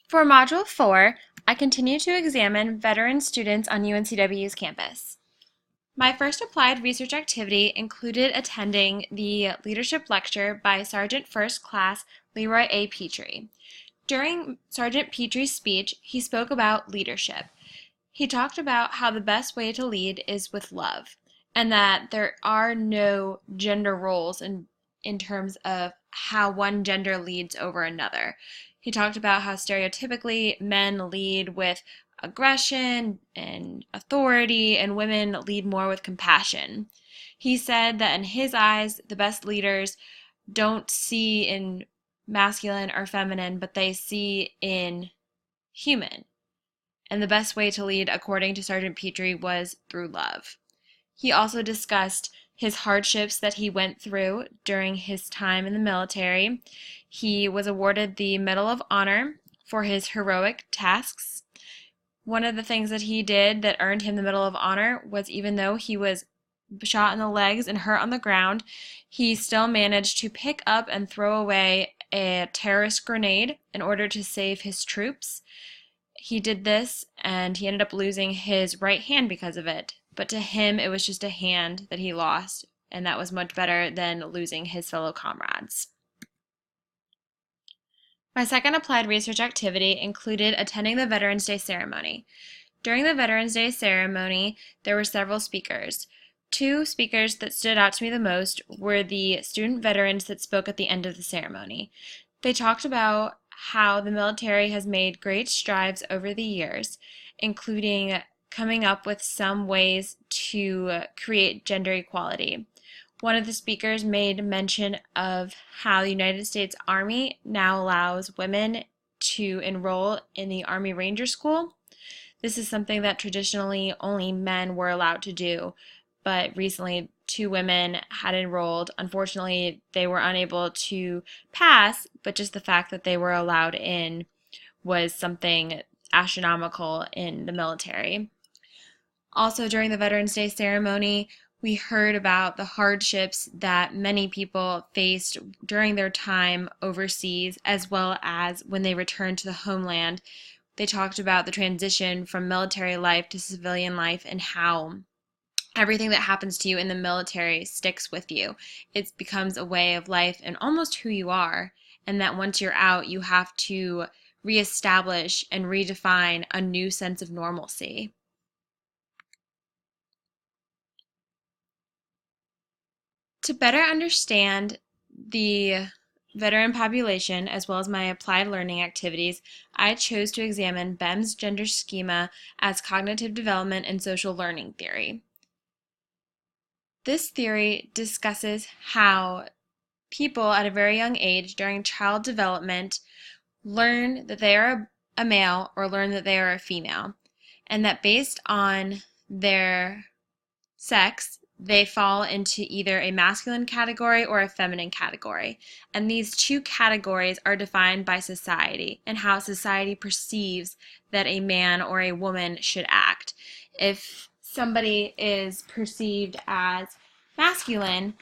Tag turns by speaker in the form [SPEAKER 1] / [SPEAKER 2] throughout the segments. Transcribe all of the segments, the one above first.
[SPEAKER 1] For Module 4, I continue to examine veteran students on UNCW's campus. My first applied research activity included attending the leadership lecture by Sergeant First Class Leroy A. Petrie. During Sergeant Petrie's speech, he spoke about leadership. He talked about how the best way to lead is with love, and that there are no gender roles in terms of how one gender leads over another. He talked about how stereotypically men lead with aggression and authority, and women lead more with compassion. He said that in his eyes, the best leaders don't see in masculine or feminine, but they see in human. And the best way to lead, according to Sergeant Petrie, was through love. He also discussed his hardships that he went through during his time in the military. He was awarded the Medal of Honor for his heroic tasks. One of the things that he did that earned him the Medal of Honor was, even though he was shot in the legs and hurt on the ground, he still managed to pick up and throw away a terrorist grenade in order to save his troops. He did this, and he ended up losing his right hand because of it. But to him, it was just a hand that he lost, and that was much better than losing his fellow comrades. My second applied research activity included attending the Veterans Day ceremony. During the Veterans Day ceremony, there were several speakers. Two speakers that stood out to me the most were the student veterans that spoke at the end of the ceremony. They talked about how the military has made great strides over the years, including coming up with some ways to create gender equality. One of the speakers made mention of how the United States Army now allows women to enroll in the Army Ranger School. This is something that traditionally only men were allowed to do, but recently two women had enrolled. Unfortunately, they were unable to pass, but just the fact that they were allowed in was something astronomical in the military. Also, during the Veterans Day ceremony, we heard about the hardships that many people faced during their time overseas, as well as when they returned to the homeland. They talked about the transition from military life to civilian life and how everything that happens to you in the military sticks with you. It becomes a way of life and almost who you are, and that once you're out, you have to reestablish and redefine a new sense of normalcy. To better understand the veteran population, as well as my applied learning activities, I chose to examine BEM's gender schema as cognitive development and social learning theory. This theory discusses how people at a very young age during child development learn that they are a male or learn that they are a female, and that based on their sex, they fall into either a masculine category or a feminine category. And these two categories are defined by society and how society perceives that a man or a woman should act. If somebody is perceived as masculine,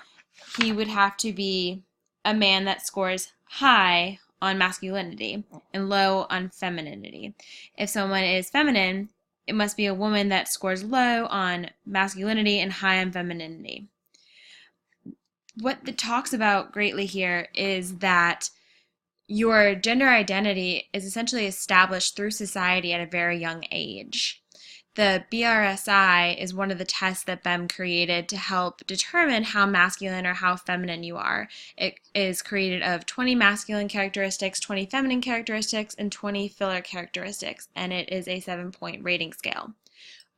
[SPEAKER 1] he would have to be a man that scores high on masculinity and low on femininity. If someone is feminine, it must be a woman that scores low on masculinity and high on femininity. What it talks about greatly here is that your gender identity is essentially established through society at a very young age. The BRSI is one of the tests that BEM created to help determine how masculine or how feminine you are. It is created of 20 masculine characteristics, 20 feminine characteristics, and 20 filler characteristics, and it is a 7-point rating scale.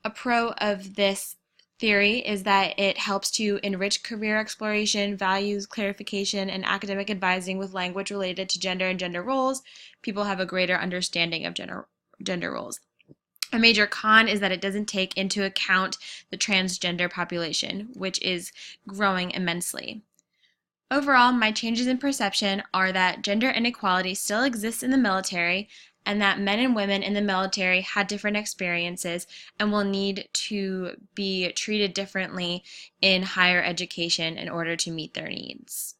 [SPEAKER 1] A pro of this theory is that it helps to enrich career exploration, values clarification, and academic advising with language related to gender and gender roles. People have a greater understanding of gender roles. A major con is that it doesn't take into account the transgender population, which is growing immensely. Overall, my changes in perception are that gender inequality still exists in the military, and that men and women in the military had different experiences and will need to be treated differently in higher education in order to meet their needs.